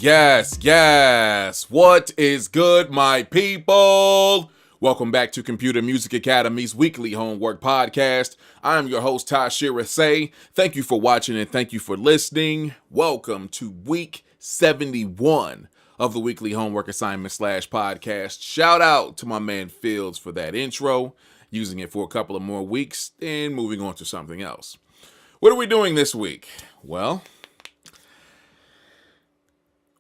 Yes. What is good, my people? Welcome back to Computer Music Academy's weekly homework podcast. I'm your host, Tashira Say. Thank you for watching and thank you for listening. Welcome to week 71 of the weekly homework assignment / podcast. Shout out to my man Fields for that intro, using it for a couple of more weeks, and moving on to something else. What are we doing this week? Well,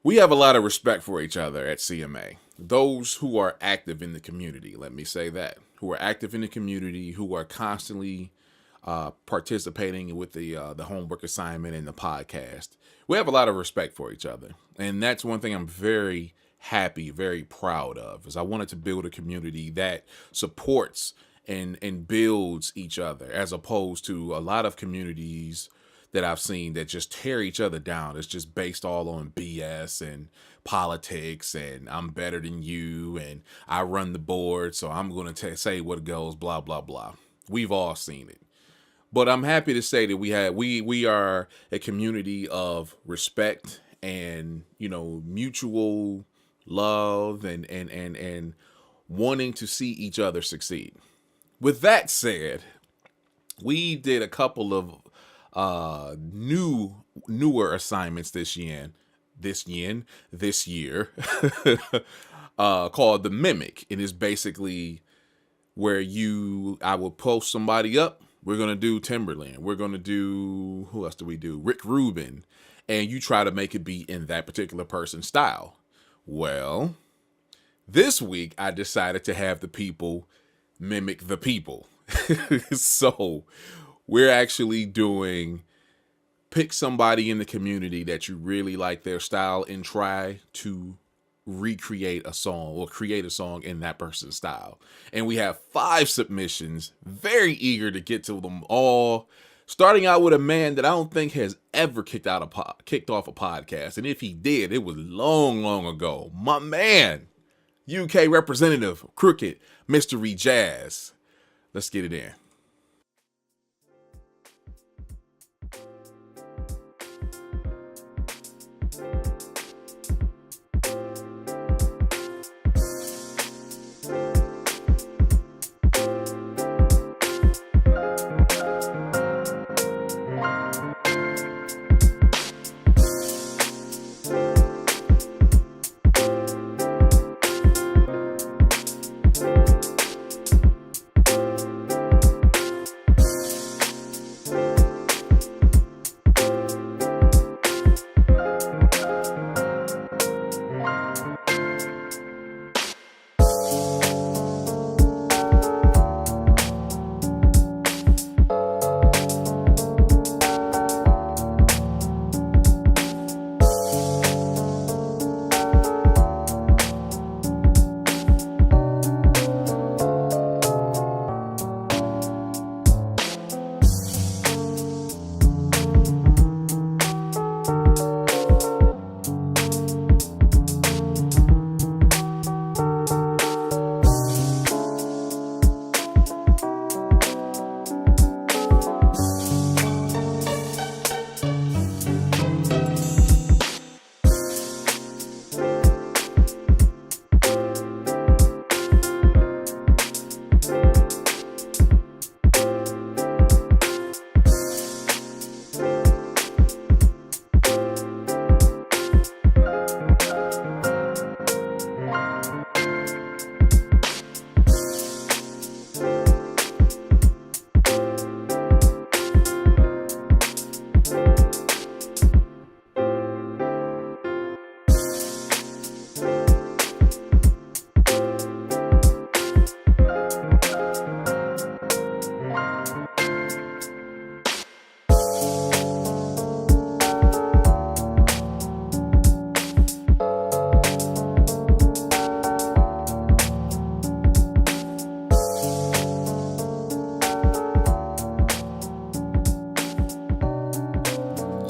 we have a lot of respect for each other at CMA. Those who are active in the community, let me say that, who are active in the community, who are constantly participating with the homework assignment and the podcast. We have a lot of respect for each other. And that's one thing I'm very happy, very proud of, is I wanted to build a community that supports and builds each other, as opposed to a lot of communities that I've seen that just tear each other down. It's just based all on BS and politics, and I'm better than you, and I run the board, so I'm going to say what goes, blah, blah, blah. We've all seen it. But I'm happy to say that we are a community of respect and, mutual love and wanting to see each other succeed. With that said, we did a couple of newer assignments this year called the Mimic. It is basically where I will post somebody up. We're going to do Timberland. We're going to do, who else do we do? Rick Rubin. And you try to make it be in that particular person's style. Well, this week I decided to have the people mimic the people. So we're actually pick somebody in the community that you really like their style and try to recreate a song or create a song in that person's style. And we have 5 submissions, very eager to get to them all, starting out with a man that I don't think has ever kicked off a podcast. And if he did, it was long ago. My man, UK representative, Crooked Mystery Jazz. Let's get it in.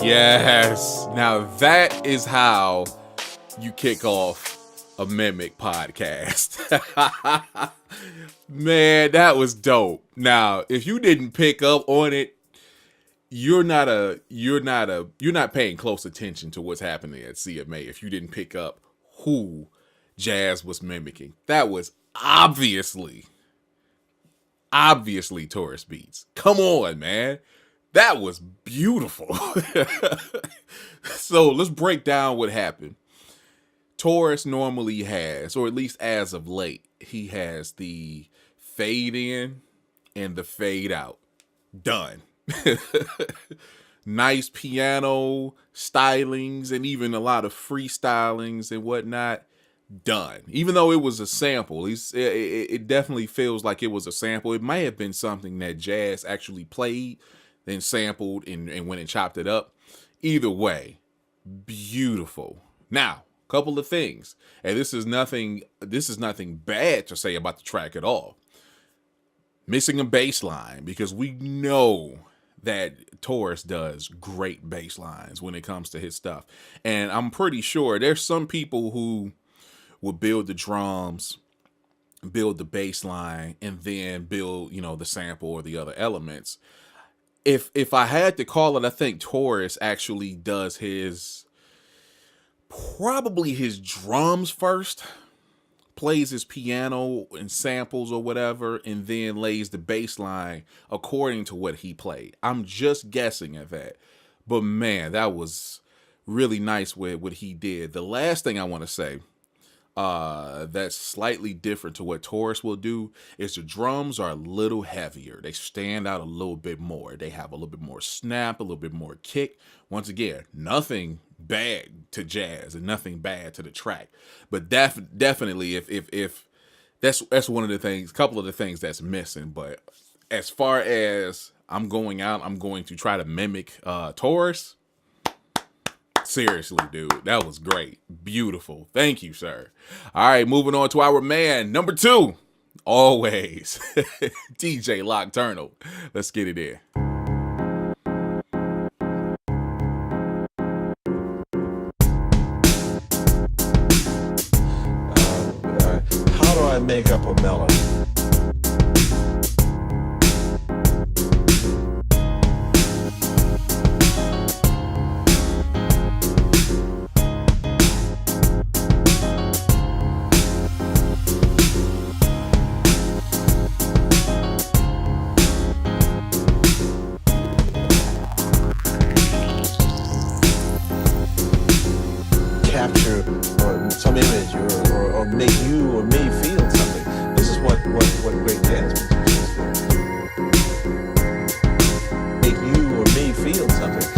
Yes. Now that is how you kick off a Mimic podcast. Man, that was dope. Now, if you didn't pick up on it, you're not paying close attention to what's happening at CMA if you didn't pick up who Jazz was mimicking. That was obviously Taurus Beats. Come on, man. That was beautiful. So let's break down what happened. Taurus normally has, or at least as of late, he has the fade in and the fade out. Done. Nice piano stylings and even a lot of freestylings and whatnot. Done. Even though it was a sample, it definitely feels like it was a sample. It might have been something that Jazz actually played, then sampled and went and chopped it up. Either way, beautiful. Now, a couple of things, and this is nothing bad to say about the track at all. Missing a bass line, because we know that Taurus does great bass lines when it comes to his stuff. And I'm pretty sure there's some people who will build the drums, build the bass line, and then build, the sample or the other elements. If I had to call it, I think Taurus actually does probably his drums first, plays his piano and samples or whatever, and then lays the bass line according to what he played. I'm just guessing at that. But man, that was really nice with what he did. The last thing I want to say, that's slightly different to what Taurus will do, is the drums are a little heavier. They stand out a little bit more. They have a little bit more snap, a little bit more kick. Once again, nothing bad to Jazz and nothing bad to the track, but definitely if that's one of the things, couple of the things that's missing. But as far as I'm going to try to mimic Taurus. Seriously, dude, that was great. Beautiful. Thank you, sir. All right, moving on to our man, number 2. Always. DJ Lockturnal. Let's get it in. How do I make up a melody? Capture or some image or make you or me feel something. This is what great jazz musicians do. Make you or me feel something.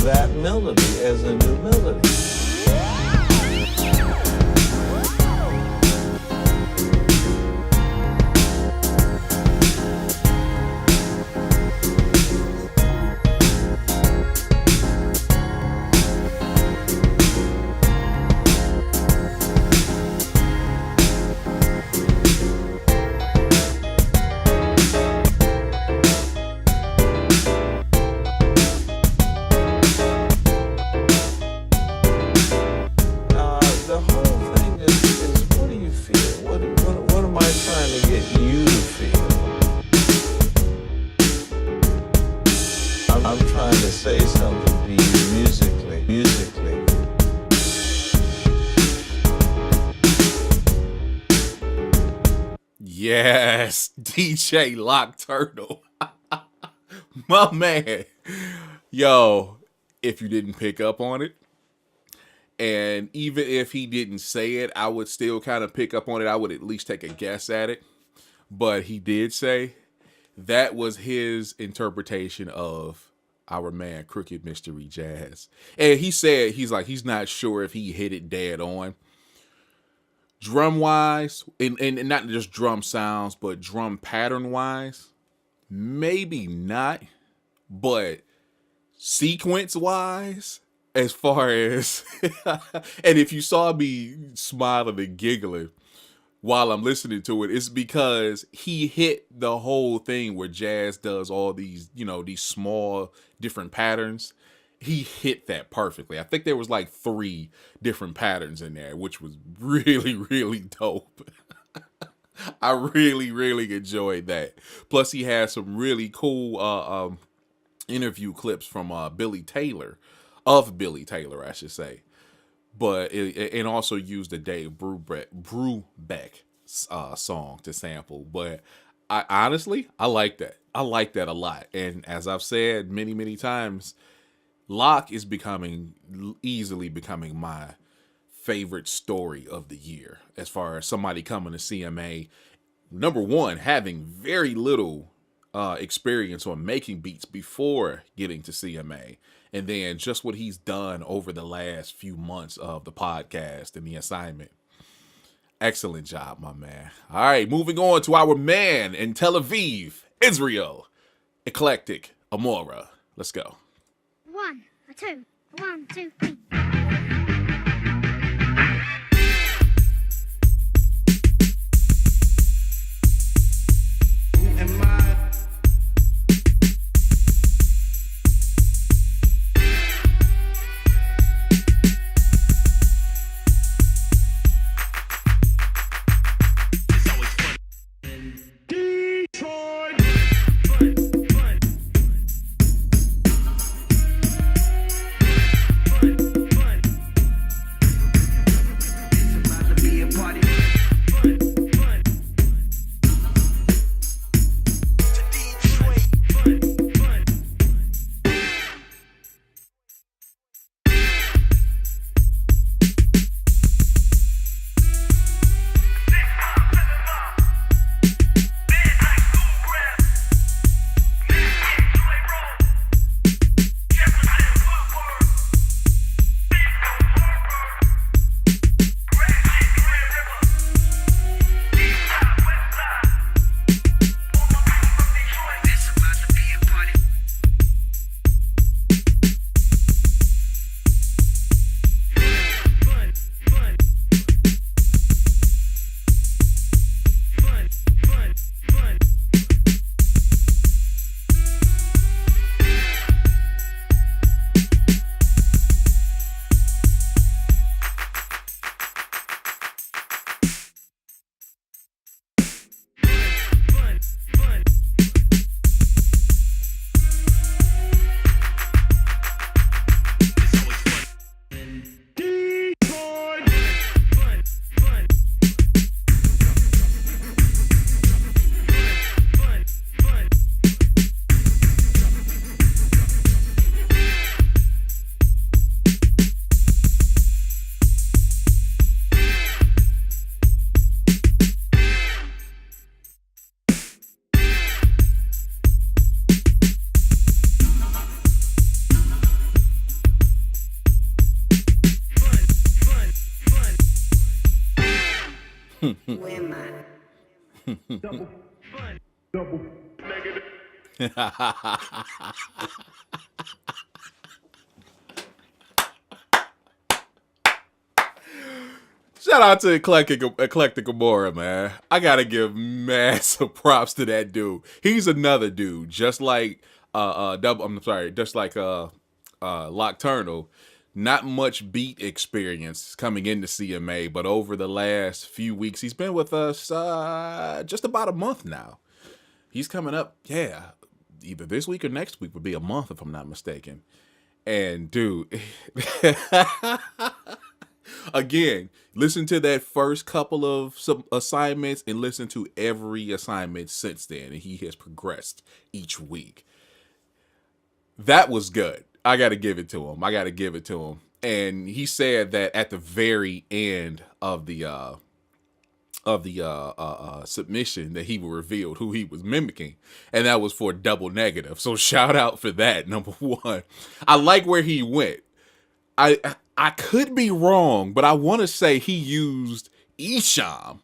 That melody as a new melody. I'm trying to say something to you musically. Yes, DJ Lockturnal. My man. Yo, if you didn't pick up on it, and even if he didn't say it, I would still kind of pick up on it. I would at least take a guess at it. But he did say that was his interpretation of our man Crooked Mystery Jazz. And he said he's not sure if he hit it dead on. Drum wise, and not just drum sounds, but drum pattern wise, maybe not. But sequence wise, as far as and if you saw me smiling and giggling while I'm listening to it, it's because he hit the whole thing where jazz does all these, these small different patterns. He hit that perfectly. I think there was like 3 different patterns in there, which was really, really dope. I really, really enjoyed that. Plus, he had some really cool interview clips from Billy Taylor, I should say. But and also used the Dave Brubeck song to sample. But I honestly, I like that. I like that a lot. And as I've said many, many times, Locke is easily becoming my favorite story of the year. As far as somebody coming to CMA, number one, having very little experience on making beats before getting to CMA, and then just what he's done over the last few months of the podcast and the assignment. Excellent job, my man. All right, moving on to our man in Tel Aviv, Israel, Eclectic Amora. Let's go. 1, 2, 1, 2, 3. Where am I? Double negative. Shout out to Eclectic Amora, man. I gotta give massive props to that dude. He's another dude, just like Lockturnal. Not much beat experience coming into CMA, but over the last few weeks, he's been with us just about a month now. He's coming up, either this week or next week would be a month if I'm not mistaken. And dude, again, listen to that first couple of assignments and listen to every assignment since then, and he has progressed each week. That was good. I got to give it to him. And he said that at the very end of the submission that he revealed who he was mimicking, and that was for Double Negative. So shout out for that. Number one, I like where he went. I could be wrong, but I want to say he used Esham.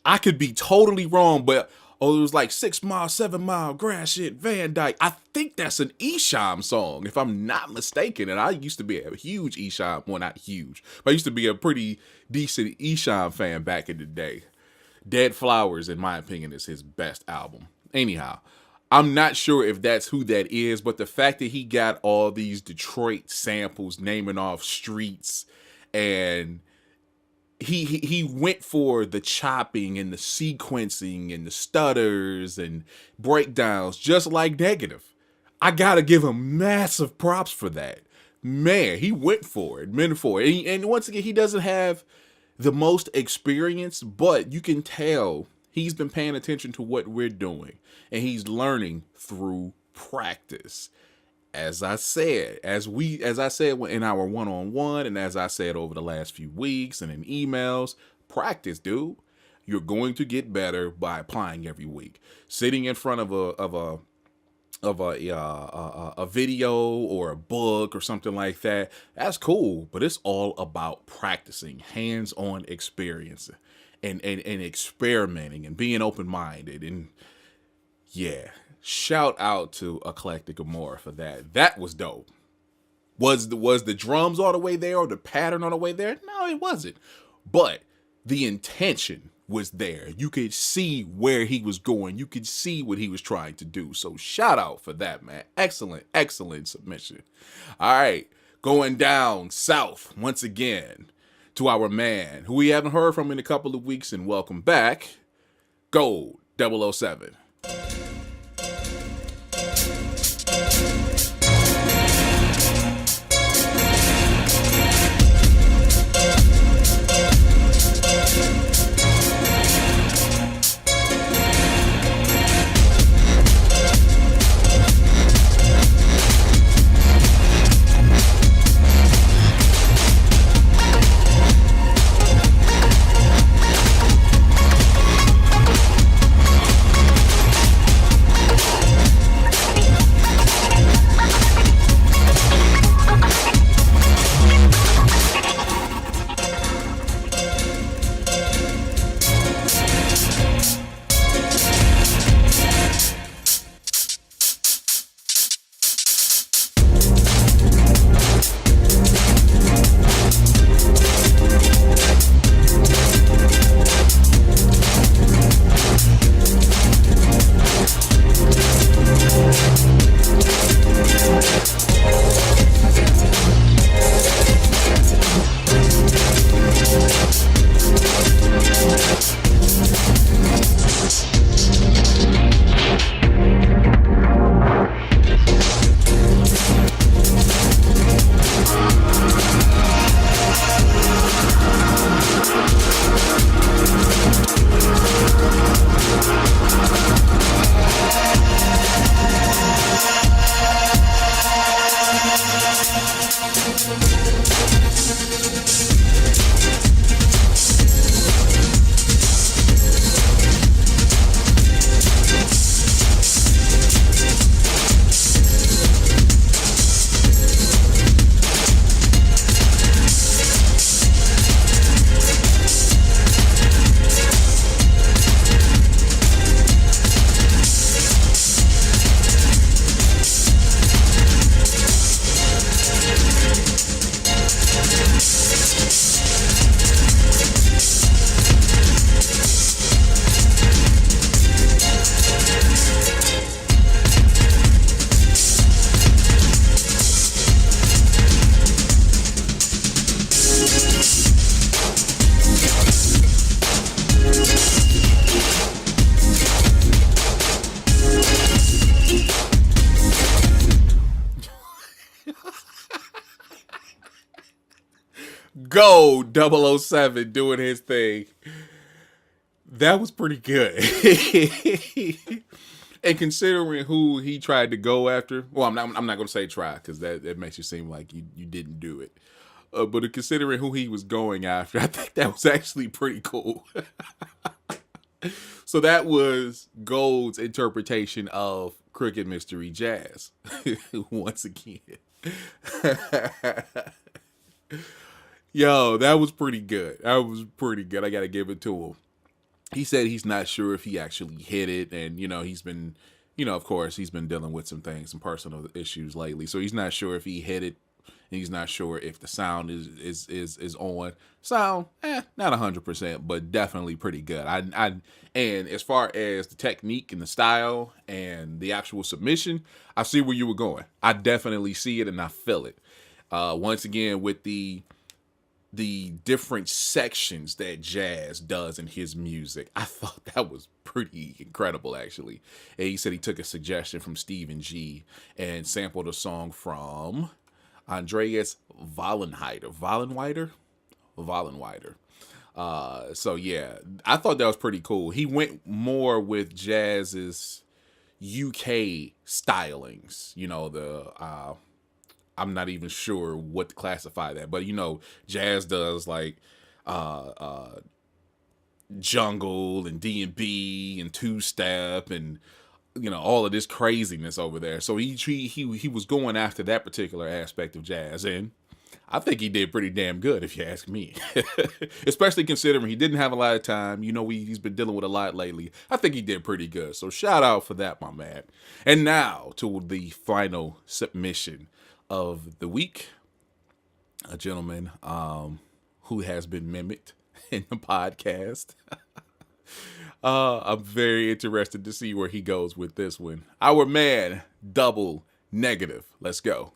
I could be totally wrong, but it was like 6 Mile, 7 Mile, Grass Shit, Van Dyke. I think that's an Esham song, if I'm not mistaken. And I used to be a huge Esham, well, not huge, but I used to be a pretty decent Esham fan back in the day. Dead Flowers, in my opinion, is his best album. Anyhow, I'm not sure if that's who that is, but the fact that he got all these Detroit samples naming off streets, and he went for the chopping and the sequencing and the stutters and breakdowns just like Negative. I gotta give him massive props for that. Man, he went for it, And once again, he doesn't have the most experience, but you can tell he's been paying attention to what we're doing, and he's learning through practice. As I said in our one-on-one, and as I said over the last few weeks and in emails, practice, dude. You're going to get better by applying every week. Sitting in front of a video or a book or something like that, that's cool, but it's all about practicing, hands-on experience, and experimenting and being open-minded. And yeah, shout out to Eclectic Amora for that. That was dope. Was the drums all the way there, or the pattern all the way there? No, it wasn't. But the intention was there. You could see where he was going. You could see what he was trying to do. So shout out for that, man. Excellent submission. All right, going down south once again to our man, who we haven't heard from in a couple of weeks, and welcome back, Gold 007. Go 007 doing his thing. That was pretty good. And considering who he tried to go after, well, I'm not going to say try, because that makes you seem like you didn't do it. But considering who he was going after, I think that was actually pretty cool. So that was Gold's interpretation of Cricket Mystery Jazz. Once again. Yo, that was pretty good. That was pretty good. I got to give it to him. He said he's not sure if he actually hit it. And, he's been, of course, he's been dealing with some things, some personal issues lately. So he's not sure if he hit it. He's not sure if the sound is on. Sound, not 100%, but definitely pretty good. And as far as the technique and the style and the actual submission, I see where you were going. I definitely see it and I feel it. Once again, with the different sections that Jazz does in his music, I thought that was pretty incredible, actually. And he said he took a suggestion from Stephen G and sampled a song from Andreas Vollenweider. So yeah, I thought that was pretty cool. He went more with Jazz's UK stylings. I'm not even sure what to classify that, but Jazz does like jungle and D&B and two-step and all of this craziness over there. So he was going after that particular aspect of jazz, and I think he did pretty damn good, if you ask me. Especially considering he didn't have a lot of time. He's been dealing with a lot lately. I think he did pretty good. So shout out for that, my man. And now to the final submission of the week, a gentleman who has been mimicked in the podcast. I'm very interested to see where he goes with this one. Our man, Double Negative. Let's go.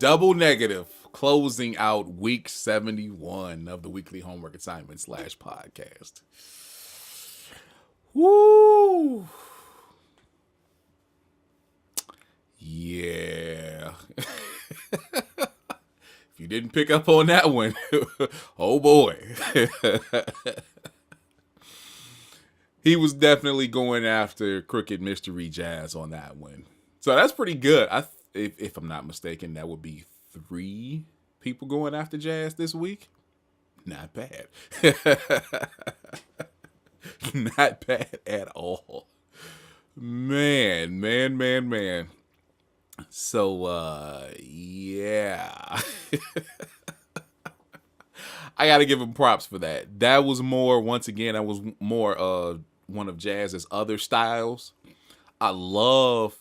Double Negative, closing out week 71 of the weekly homework assignment / podcast. Woo! Yeah. If you didn't pick up on that one, oh boy. He was definitely going after Crooked Mystery Jazz on that one. So that's pretty good. If I'm not mistaken, that would be 3 people going after Jazz this week. Not bad. Not bad at all. Man. So, yeah. I got to give him props for that. That was more, once again, one of Jazz's other styles. I love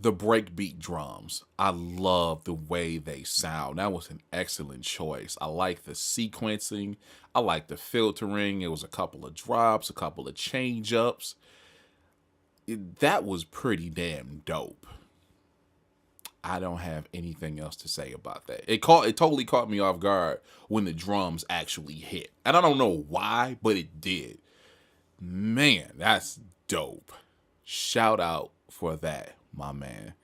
the breakbeat drums. I love the way they sound. That was an excellent choice. I like the sequencing. I like the filtering. It was a couple of drops, a couple of change ups. That was pretty damn dope. I don't have anything else to say about that. It totally caught me off guard when the drums actually hit. And I don't know why, but it did. Man, that's dope. Shout out for that, my man.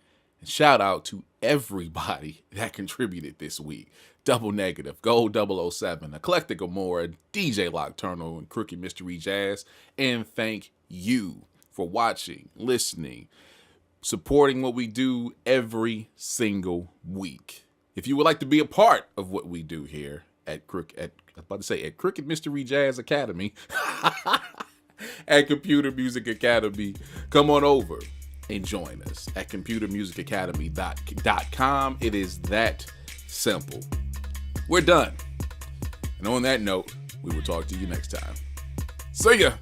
And shout out to everybody that contributed this week. Double Negative, Gold 007, Eclectic Amora, DJ Lockturnal, and Crooked Mystery Jazz. And thank you for watching, listening, supporting what we do every single week. If you would like to be a part of what we do here at Crooked Mystery Jazz Academy, at Computer Music Academy, come on over and join us at computermusicacademy.com. It is that simple. We're done. And on that note, we will talk to you next time. See ya.